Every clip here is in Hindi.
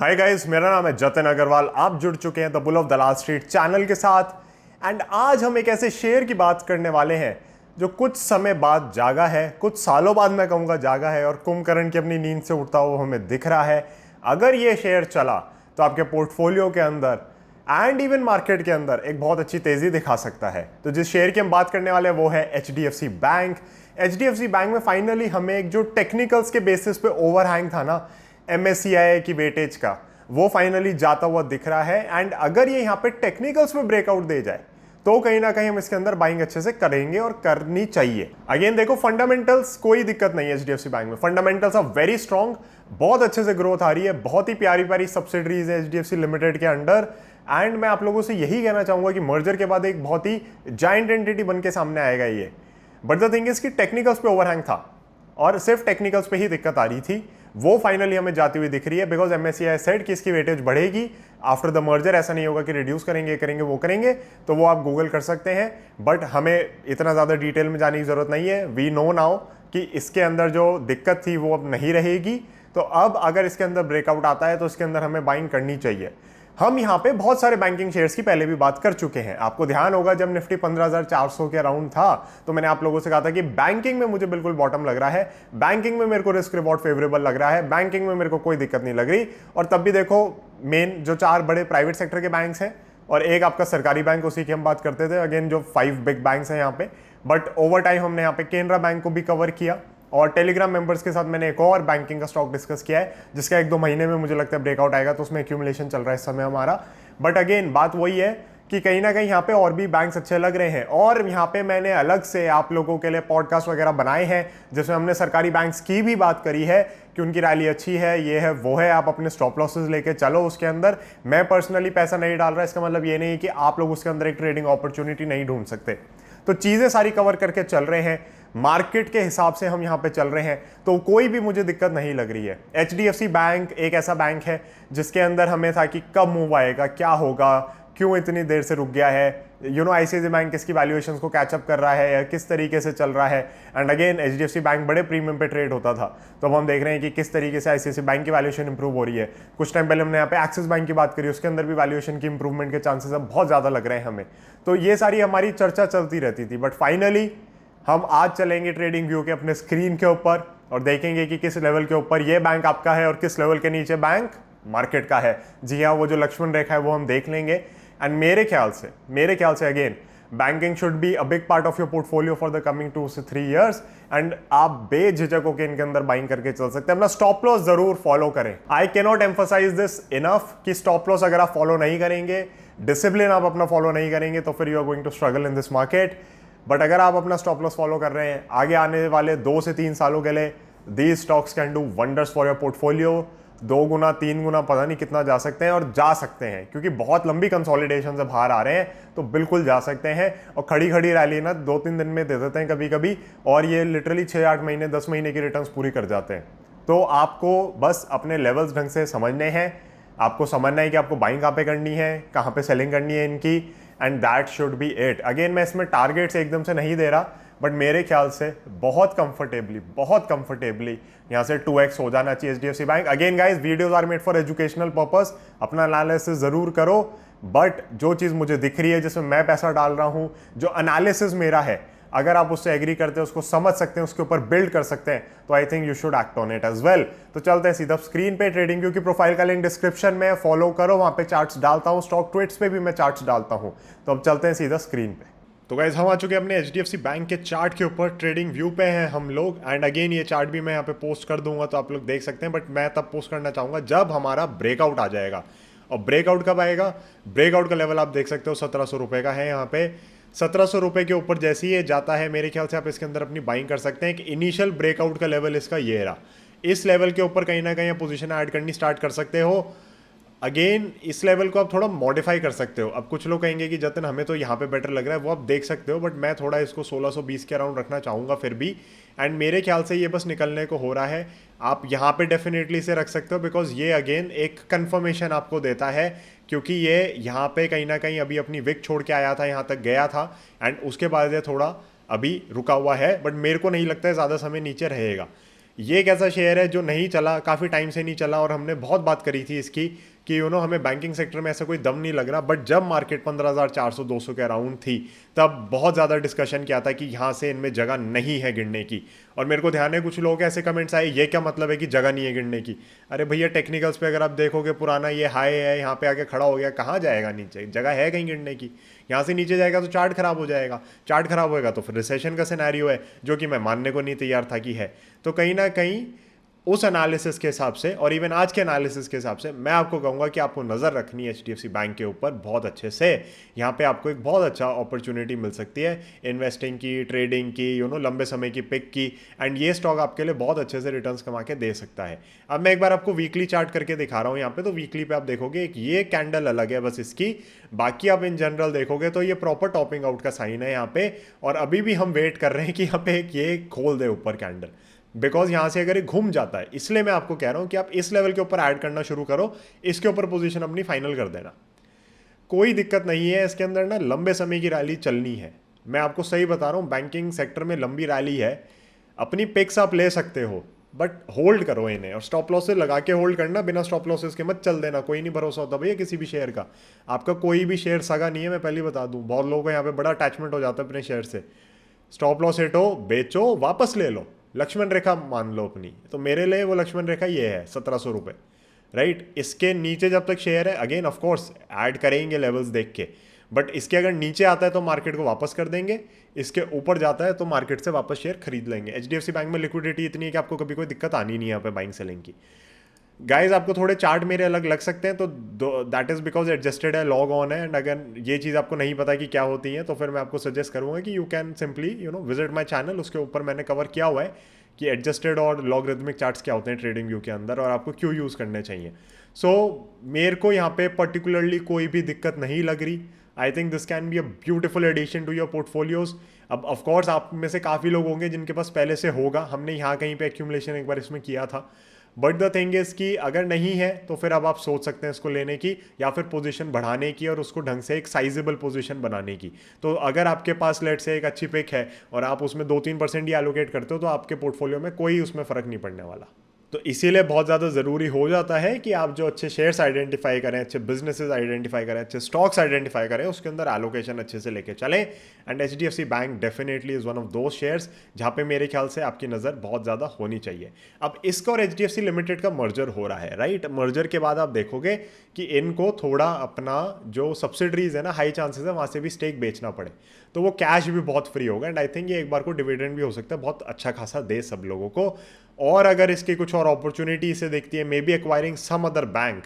हाय गाइस, मेरा नाम है जतिन अग्रवाल। आप जुड़ चुके हैं the bull of Dalal street channel के साथ। एंड आज हम एक ऐसे शेयर की बात करने वाले हैं जो कुछ समय बाद जागा है, कुछ सालों बाद मैं कहूँगा जागा है और कुंभकर्ण की अपनी नींद से उठता हुआ हमें दिख रहा है। अगर ये शेयर चला तो आपके पोर्टफोलियो के अंदर एंड इवन मार्केट के अंदर एक बहुत अच्छी तेजी दिखा सकता है। तो जिस शेयर की हम बात करने वाले हैं वो है HDFC बैंक। HDFC बैंक में फाइनली हमें एक जो टेक्निकल्स के बेसिस पे ओवरहैंग था ना MSCI की वेटेज का, वो फाइनली जाता हुआ दिख रहा है। एंड अगर ये यहाँ पे टेक्निकल्स में ब्रेकआउट दे जाए तो कहीं ना कहीं हम इसके अंदर बाइंग अच्छे से करेंगे और करनी चाहिए। अगेन देखो, फंडामेंटल्स कोई दिक्कत नहीं है HDFC बैंक में। फंडामेंटल्स आर वेरी स्ट्रॉन्ग, बहुत अच्छे से ग्रोथ आ रही है, बहुत ही प्यारी प्यारी सब्सिडरीज है HDFC लिमिटेड के अंडर। एंड मैं आप लोगों से यही कहना चाहूंगा कि मर्जर के बाद एक बहुत ही जायंट एंटिटी बन के सामने आएगा ये। बट द थिंग इज कि टेक्निकल्स पे ओवरहैंग था और सिर्फ टेक्निकल्स पे ही दिक्कत आ रही थी, वो फाइनली हमें जाती हुई दिख रही है। बिकॉज MSCI सेड कि इसकी वेटेज बढ़ेगी आफ्टर द मर्जर। ऐसा नहीं होगा कि रिड्यूस करेंगे वो करेंगे, तो वो आप गूगल कर सकते हैं। बट हमें इतना ज़्यादा डिटेल में जाने की ज़रूरत नहीं है। वी नो नाउ कि इसके अंदर जो दिक्कत थी वो अब नहीं रहेगी। तो अब अगर इसके अंदर ब्रेकआउट आता है तो इसके अंदर हमें बाइंग करनी चाहिए। हम यहाँ पे बहुत सारे बैंकिंग शेयर्स की पहले भी बात कर चुके हैं। आपको ध्यान होगा जब निफ्टी 15,400 के अराउंड था तो मैंने आप लोगों से कहा था कि बैंकिंग में मुझे बिल्कुल बॉटम लग रहा है, बैंकिंग में मेरे को रिस्क रिवॉर्ड फेवरेबल लग रहा है, बैंकिंग में मेरे को कोई दिक्कत नहीं लग रही। और तब भी देखो, मेन जो 4 बड़े प्राइवेट सेक्टर के बैंक्स हैं और एक आपका सरकारी बैंक, उसी की हम बात करते थे। अगेन जो 5 बिग बैंक्स हैं यहाँ पे, बट ओवर टाइम हमने यहाँ पे केनरा बैंक को भी कवर किया और टेलीग्राम मेंबर्स के साथ मैंने एक और बैंकिंग का स्टॉक डिस्कस किया है जिसका 1-2 महीने में मुझे लगता है ब्रेकआउट आएगा, तो उसमें एक्यूमुलेशन चल रहा है इस समय हमारा। बट अगेन बात वही है कि कहीं ना कहीं यहाँ पे और भी बैंक्स अच्छे लग रहे हैं। और यहाँ पे मैंने अलग से आप लोगों के लिए पॉडकास्ट वगैरह बनाए हैं जिसमें हमने सरकारी बैंक्स की भी बात करी है कि उनकी रैली अच्छी है, ये है वो है, आप अपने स्टॉप लॉसेस लेके चलो उसके अंदर। मैं पर्सनली पैसा नहीं डाल रहा, इसका मतलब ये नहीं कि आप लोग उसके अंदर एक ट्रेडिंग अपॉर्चुनिटी नहीं ढूंढ सकते। तो चीज़ें सारी कवर करके चल रहे हैं, मार्केट के हिसाब से हम यहाँ पे चल रहे हैं, तो कोई भी मुझे दिक्कत नहीं लग रही है। HDFC बैंक एक ऐसा बैंक है जिसके अंदर हमें था कि कब मूव आएगा, क्या होगा, क्यों इतनी देर से रुक गया है, ICICI बैंक किसकी वैल्यूएशंस को कैचअप कर रहा है या किस तरीके से चल रहा है। एंड अगेन HDFC बैंक बड़े प्रीमियम पे ट्रेड होता था, तो अब हम देख रहे हैं कि किस तरीके से ICICI बैंक की वैल्यूएशन इंप्रूव हो रही है। कुछ टाइम पहले हमने यहाँ पे एक्सिस बैंक की बात करी, उसके अंदर भी वैल्यूएशन की इंप्रूवमेंट के चांसेस अब बहुत ज़्यादा लग रहे हैं हमें। तो ये सारी हमारी चर्चा चलती रहती थी। बट फाइनली हम आज चलेंगे ट्रेडिंग व्यू के अपने स्क्रीन के ऊपर और देखेंगे कि किस लेवल के ऊपर ये बैंक आपका है और किस लेवल के नीचे बैंक मार्केट का है। जी हाँ, वो जो लक्ष्मण रेखा है वो हम देख लेंगे। एंड मेरे ख्याल से again banking should be a big part of your portfolio for the coming 2 से 3 ईयर्स। एंड आप बेझिझक होकर इनके अंदर बाइंग करके चल सकते हैं। अपना स्टॉप लॉस जरूर फॉलो करें। I can not emphasise this enough कि स्टॉप लॉस अगर आप फॉलो नहीं करेंगे, डिसिप्लिन आप अपना फॉलो नहीं करेंगे, तो फिर you are going to struggle in this market. But अगर आप अपना स्टॉप लॉस फॉलो कर रहे हैं, आगे आने वाले 2 से 3 सालों के लिए these stocks can do wonders for your portfolio. 2 गुना 3 गुना पता नहीं कितना जा सकते हैं, और जा सकते हैं क्योंकि बहुत लंबी कंसोलिडेशन से बाहर आ रहे हैं, तो बिल्कुल जा सकते हैं। और खड़ी खड़ी रैली ना 2-3 दिन में दे देते हैं कभी कभी, और ये लिटरली 6-8 महीने 10 महीने की रिटर्न्स पूरी कर जाते हैं। तो आपको बस अपने लेवल्स ढंग से समझने हैं, आपको समझना है कि आपको बाइंग कहाँ पे करनी है, कहाँ पे सेलिंग करनी है इनकी, and that should be it. Again मैं इसमें टारगेट्स एकदम से नहीं दे रहा, बट मेरे ख्याल से बहुत कंफर्टेबली यहाँ से 2x हो जाना चाहिए HDFC bank. Again guys, videos are made for educational purpose, अपना एनालिसिस जरूर करो। बट जो चीज़ मुझे दिख रही है जिसमें मैं पैसा डाल रहा हूँ, जो एनालिसिस मेरा है, अगर आप उससे एग्री करते हैं, उसको समझ सकते हैं, उसके ऊपर बिल्ड कर सकते हैं, तो I think you should act on it as well. तो चलते हैं सीधा स्क्रीन पे। ट्रेडिंग व्यू की प्रोफाइल का लिंक डिस्क्रिप्शन में, फॉलो करो, वहां पे चार्ट्स डालता हूँ, स्टॉक ट्वीट्स पे भी मैं चार्ट्स डालता हूँ। तो अब चलते हैं सीधा स्क्रीन पे। तो गाइज, हम आ चुके हैं अपने HDFC बैंक के चार्ट के ऊपर। ट्रेडिंग व्यू पे हैं हम लोग। एंड अगेन ये चार्ट भी मैं यहाँ पे पोस्ट कर दूंगा तो आप लोग देख सकते हैं, बट मैं तब पोस्ट करना चाहूँगा जब हमारा ब्रेकआउट आ जाएगा। और ब्रेकआउट कब आएगा? ब्रेकआउट का लेवल आप देख सकते हो 1700 रुपये का है यहाँ पे। 1700 रुपये के ऊपर जैसे ही ये जाता है, मेरे ख्याल से आप इसके अंदर अपनी बाइंग कर सकते हैं। कि इनिशियल ब्रेकआउट का लेवल इसका ये रहा, इस लेवल के ऊपर कहीं ना कहीं पोजीशन ऐड करनी स्टार्ट कर सकते हो। अगेन इस लेवल को आप थोड़ा मॉडिफाई कर सकते हो। अब कुछ लोग कहेंगे कि जतन हमें तो यहाँ पे बेटर लग रहा है, वो आप देख सकते हो, बट मैं थोड़ा इसको 1620 के अराउंड रखना चाहूँगा फिर भी। एंड मेरे ख्याल से ये बस निकलने को हो रहा है। आप यहाँ पे डेफिनेटली से रख सकते हो, बिकॉज ये अगेन एक कंफर्मेशन आपको देता है, क्योंकि ये यहाँ पे कहीं ना कहीं अभी अपनी विक छोड़ के आया था, यहाँ तक गया था, एंड उसके बाद ये थोड़ा अभी रुका हुआ है, बट मेरे को नहीं लगता है ज़्यादा समय नीचे रहेगा। ये एक ऐसा शेयर है जो नहीं चला, काफ़ी टाइम से नहीं चला, और हमने बहुत बात करी थी इसकी कि हमें बैंकिंग सेक्टर में ऐसा कोई दम नहीं लग रहा। बट जब मार्केट 15,400 200 के अराउंड थी, तब बहुत ज़्यादा डिस्कशन किया था कि यहाँ से इनमें जगह नहीं है गिरने की। और मेरे को ध्यान है कुछ लोग के ऐसे कमेंट्स आए, ये क्या मतलब है कि जगह नहीं है गिरने की? अरे भैया, टेक्निकल्स पे अगर आप देखोगे, पुराना ये हाई है, यहाँ पे आके खड़ा हो गया, कहाँ जाएगा नीचे? जगह है कहीं गिरने की? यहाँ से नीचे जाएगा तो चार्ट खराब हो जाएगा, चार्ट खराब होएगा तो फिर रिसेशन का सिनेरियो है, जो कि मैं मानने को नहीं तैयार था कि है। तो कहीं ना कहीं उस एनालिसिस के हिसाब से और इवन आज के एनालिसिस के हिसाब से मैं आपको कहूँगा कि आपको नज़र रखनी है HDFC बैंक के ऊपर बहुत अच्छे से। यहाँ पे आपको एक बहुत अच्छा अपॉर्चुनिटी मिल सकती है इन्वेस्टिंग की, ट्रेडिंग की, लंबे समय की पिक की, एंड ये स्टॉक आपके लिए बहुत अच्छे से रिटर्न्स कमा के दे सकता है। अब मैं एक बार आपको वीकली चार्ट करके दिखा रहा हूँ यहाँ पे। तो वीकली पे आप देखोगे एक ये कैंडल अलग है बस इसकी, बाकी आप इन जनरल देखोगे तो ये प्रॉपर टॉपिंग आउट का साइन है यहाँ पे। और अभी भी हम वेट कर रहे हैं कि यहाँ पे एक ये खोल दे ऊपर कैंडल, बिकॉज यहाँ से अगर ये घूम जाता है, इसलिए मैं आपको कह रहा हूँ कि आप इस लेवल के ऊपर ऐड करना शुरू करो, इसके ऊपर पोजीशन अपनी फाइनल कर देना, कोई दिक्कत नहीं है। इसके अंदर ना लंबे समय की रैली चलनी है, मैं आपको सही बता रहा हूँ। बैंकिंग सेक्टर में लंबी रैली है, अपनी पिक्स आप ले सकते हो, बट होल्ड करो इन्हें, और स्टॉप लॉस से लगा के होल्ड करना, बिना स्टॉप लॉसेस के मत चल देना। कोई नहीं भरोसा होता भैया किसी भी शेयर का, आपका कोई भी शेयर सगा नहीं है, मैं पहले बता दूं। बहुत लोगों को यहाँ पे बड़ा अटैचमेंट हो जाता है अपने शेयर से। स्टॉप लॉस हिट हो, बेचो, वापस ले लो, लक्ष्मण रेखा मान लो अपनी। तो मेरे लिए वो लक्ष्मण रेखा ये है 1700 रुपये, राइट। इसके नीचे जब तक शेयर है, अगेन ऑफकोर्स ऐड करेंगे लेवल्स देख के, बट इसके अगर नीचे आता है तो मार्केट को वापस कर देंगे, इसके ऊपर जाता है तो मार्केट से वापस शेयर खरीद लेंगे। HDFC बैंक में लिक्विडिटी इतनी है कि आपको कभी कोई दिक्कत आनी नहीं है यहाँ पे बाइंग सेलिंग की। गाइज आपको थोड़े चार्ट मेरे अलग लग सकते हैं, तो दैट इज बिकॉज एडजस्टेड है, लॉग ऑन है, एंड अगर ये चीज़ आपको नहीं पता कि क्या होती है तो फिर मैं आपको सजेस्ट करूंगा कि you can simply visit my channel. उसके ऊपर मैंने कवर किया हुआ है कि एडजस्टेड और लॉगरिथमिक चार्ट्स क्या होते हैं ट्रेडिंग व्यू के अंदर, और आपको क्यों यूज़ करने चाहिए। सो मेरे को यहाँ पे पर्टिकुलरली कोई भी दिक्कत नहीं लग रही। I think this can be a beautiful addition to your portfolios. अब ऑफकोर्स आप में से काफ़ी लोग होंगे जिनके पास पहले से होगा, हमने यहाँ कहीं पे एक्यूमुलेशन एक बार इसमें किया था, बट द थिंग इज कि अगर नहीं है तो फिर अब आप सोच सकते हैं इसको लेने की, या फिर पोजीशन बढ़ाने की और उसको ढंग से एक साइजेबल पोजीशन बनाने की। तो अगर आपके पास लेट से एक अच्छी पिक है और आप उसमें 2-3% ही एलोकेट करते हो, तो आपके पोर्टफोलियो में कोई उसमें फ़र्क नहीं पड़ने वाला। तो इसीलिए बहुत ज़्यादा ज़रूरी हो जाता है कि आप जो अच्छे शेयर्स आइडेंटिफाई करें, अच्छे बिजनेसेस आइडेंटिफाई करें, अच्छे स्टॉक्स आइडेंटिफाई करें, उसके अंदर एलोकेशन अच्छे से लेके चलें। And HDFC bank definitely is one of दो शेयर्स जहाँ पे मेरे ख्याल से आपकी नज़र बहुत ज़्यादा होनी चाहिए। अब इसका और HDFC लिमिटेड का मर्जर हो रहा है, राइट। मर्जर के बाद आप देखोगे कि इनको थोड़ा अपना जो सब्सिडरीज है ना, हाई चांसेस है वहाँ से भी स्टेक बेचना पड़े, तो वो कैश भी बहुत फ्री होगा। एंड आई थिंक ये एक बार को डिविडेंड भी हो सकता है बहुत अच्छा खासा दे सब लोगों को। और अगर इसकी कुछ और अपॉर्चुनिटी इसे देखती है, maybe acquiring some other bank,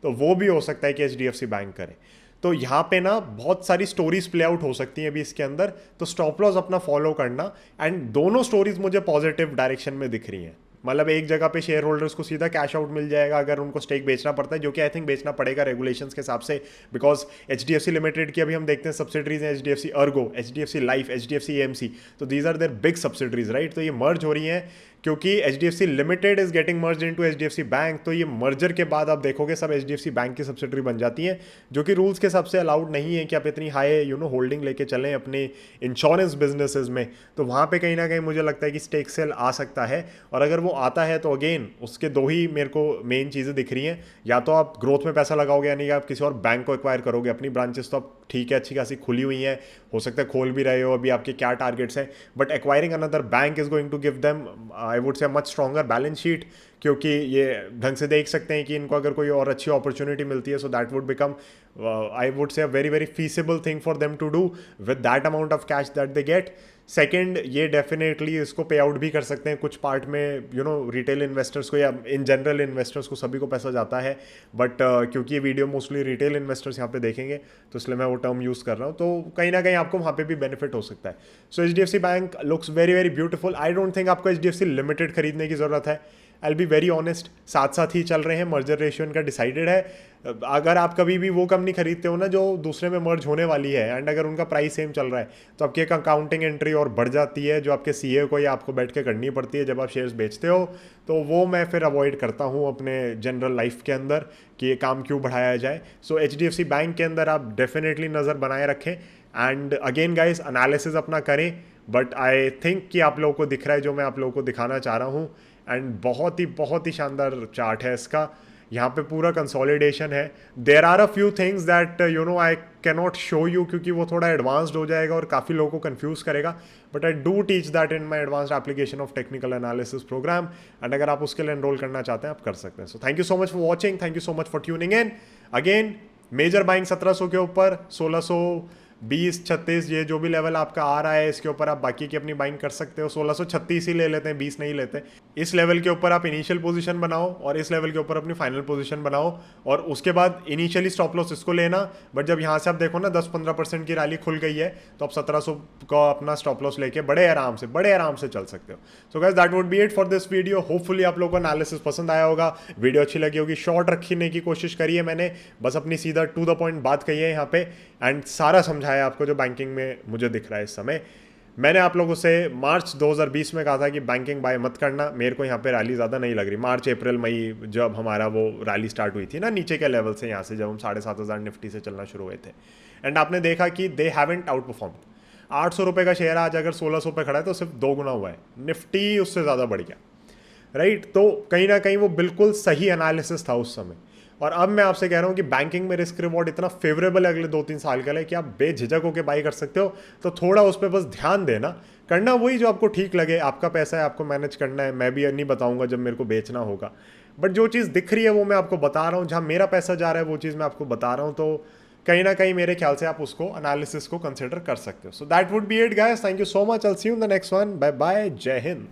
तो वो भी हो सकता है कि HDFC बैंक करे। तो यहाँ पे ना बहुत सारी स्टोरीज प्ले आउट हो सकती हैं अभी इसके अंदर, तो स्टॉप लॉस अपना फॉलो करना। एंड दोनों स्टोरीज मुझे पॉजिटिव डायरेक्शन में दिख रही हैं, मतलब एक जगह पे शेयर होल्डर्स को सीधा कैश आउट मिल जाएगा अगर उनको स्टेक बेचना पड़ता है, जो कि आई थिंक बेचना पड़ेगा रेगुलेशंस के हिसाब से, बिकॉज HDFC लिमिटेड की अभी हम देखते हैं सब्सिडरीज हैं, HDFC Ergo, HDFC life, HDFC AMC, तो these are their big subsidiaries, right. तो ये मर्ज हो रही हैं क्योंकि HDFC limited is getting merge into HDFC bank. तो ये मर्जर के बाद आप देखोगे सब HDFC बैंक की सब्सिडरी बन जाती हैं, जो कि रूल्स के हिसाब से अलाउड नहीं है कि आप इतनी हाई होल्डिंग लेके चलें अपने इंश्योरेंस बिजनेसेस में। तो वहाँ पे कहीं ना कहीं मुझे लगता है कि स्टेक सेल आ सकता है, और अगर वो आता है तो अगेन उसके दो ही मेरे को मेन चीज़ें दिख रही हैं, या तो आप ग्रोथ में पैसा लगाओगे, यानी कि आप किसी और बैंक को एक्वायर करोगे। अपनी ब्रांचेस तो आप ठीक है अच्छी खासी खुली हुई हैं, हो सकता है खोल भी रहे हो, अभी आपके क्या टारगेट्स हैं, but acquiring another bank is going to give them I would say much stronger balance sheet, क्योंकि ये ढंग से देख सकते हैं कि इनको अगर कोई और अच्छी अपॉर्चुनिटी मिलती है, so that would become I would say a very very feasible thing for them to do with that amount of cash that they get. Second, ये डेफिनेटली इसको पे आउट भी कर सकते हैं कुछ पार्ट में, रिटेल इन्वेस्टर्स को या इन जनरल इन्वेस्टर्स को, सभी को पैसा जाता है, बट क्योंकि ये वीडियो मोस्टली रिटेल इन्वेस्टर्स यहाँ पे देखेंगे तो इसलिए मैं वो टर्म यूज़ कर रहा हूँ, तो कहीं ना कहीं आपको वहाँ पे भी बेनिफिट हो सकता है। सो HDFC bank looks very very beautiful. I don't think आपको HDFC लिमिटेड खरीदने की ज़रूरत है, आई बी वेरी ऑनेस्ट, साथ साथ ही चल रहे हैं, मर्जर रेशियो इनका डिसाइडेड है। अगर आप कभी भी वो कंपनी खरीदते हो ना जो दूसरे में मर्ज होने वाली है, एंड अगर उनका प्राइस सेम चल रहा है, तो आपकी एक अकाउंटिंग एंट्री और बढ़ जाती है जो आपके CA को या आपको बैठ के करनी पड़ती है जब आप शेयर्स बेचते हो। तो वो मैं फिर अवॉइड करता हूँ अपने जनरल लाइफ के अंदर कि ये काम क्यों बढ़ाया जाए। सो HDFC बैंक के अंदर आप डेफिनेटली नज़र बनाए रखें, एंड अगेन गाइज एनालिसिस अपना करें, बट आई थिंक कि आप लोगों को दिख रहा है जो मैं आप लोगों को दिखाना चाह रहा हूँ। एंड बहुत ही शानदार चार्ट है इसका। यहाँ पे पूरा कंसोलिडेशन है। There are a few things that you know I can not show you, क्योंकि वो थोड़ा एडवांस्ड हो जाएगा और काफ़ी लोगों को कंफ्यूज करेगा, but I do teach that in my advanced application of technical analysis program, and अगर आप उसके लिए एनरोल करना चाहते हैं आप कर सकते हैं। So thank you so much for watching, thank you so much for tuning in. Again major buying 1700 के ऊपर, 1620, 36 ये जो भी लेवल आपका आ रहा है इसके ऊपर आप बाकी की अपनी बाइंग कर सकते हो। 1636 ही ले लेते हैं, 20 नहीं लेते। इस लेवल के ऊपर आप इनिशियल पोजीशन बनाओ और इस लेवल के ऊपर अपनी फाइनल पोजीशन बनाओ, और उसके बाद इनिशियली स्टॉप लॉस इसको लेना, बट जब यहाँ से आप देखो ना 10-15% की रैली खुल गई है तो आप 1700 का अपना स्टॉप लॉस लेके बड़े आराम से चल सकते हो। So guys that would be it for this video. Hopefully आप लोगों को एनालिसिस पसंद आया होगा, वीडियो अच्छी लगी होगी। शॉर्ट रखने की कोशिश करी है मैंने, बस अपनी सीधा टू द पॉइंट बात कही है यहाँ पे, एंड सारा समझाया आपको जो बैंकिंग में मुझे दिख रहा है इस समय। मैंने आप लोगों से मार्च 2020 में कहा था कि बैंकिंग बाय मत करना, मेरे को यहाँ पे रैली ज़्यादा नहीं लग रही। मार्च अप्रैल मई जब हमारा वो रैली स्टार्ट हुई थी ना नीचे के लेवल से, यहाँ से जब हम 7,500 निफ्टी से चलना शुरू हुए थे, एंड आपने देखा कि दे हैवंट आउट परफॉर्म। 800 रुपये का शेयर आज अगर 1600 पे खड़ा है तो सिर्फ 2 गुना हुआ है, निफ्टी उससे ज़्यादा बढ़ गया, राइट। तो कहीं ना कहीं वो बिल्कुल सही एनालिसिस था उस समय। और अब मैं आपसे कह रहा हूँ कि बैंकिंग में रिस्क रिवॉर्ड इतना फेवरेबल है अगले 2-3 साल के लिए कि आप बेझिझक होकर बाई कर सकते हो। तो थोड़ा उस पर बस ध्यान देना, करना वही जो आपको ठीक लगे। आपका पैसा है, आपको मैनेज करना है। मैं भी नहीं बताऊंगा जब मेरे को बेचना होगा, बट जो चीज़ दिख रही है वो मैं आपको बता रहा हूँ। जहाँ मेरा पैसा जा रहा है वो चीज़ मैं आपको बता रहा हूँ। तो कहीं ना कहीं मेरे ख्याल से आप उसको एनालिसिस को कंसिडर कर सकते हो। So that would be it guys, thank you so much, I will see you in the next one, bye bye, जय हिंद।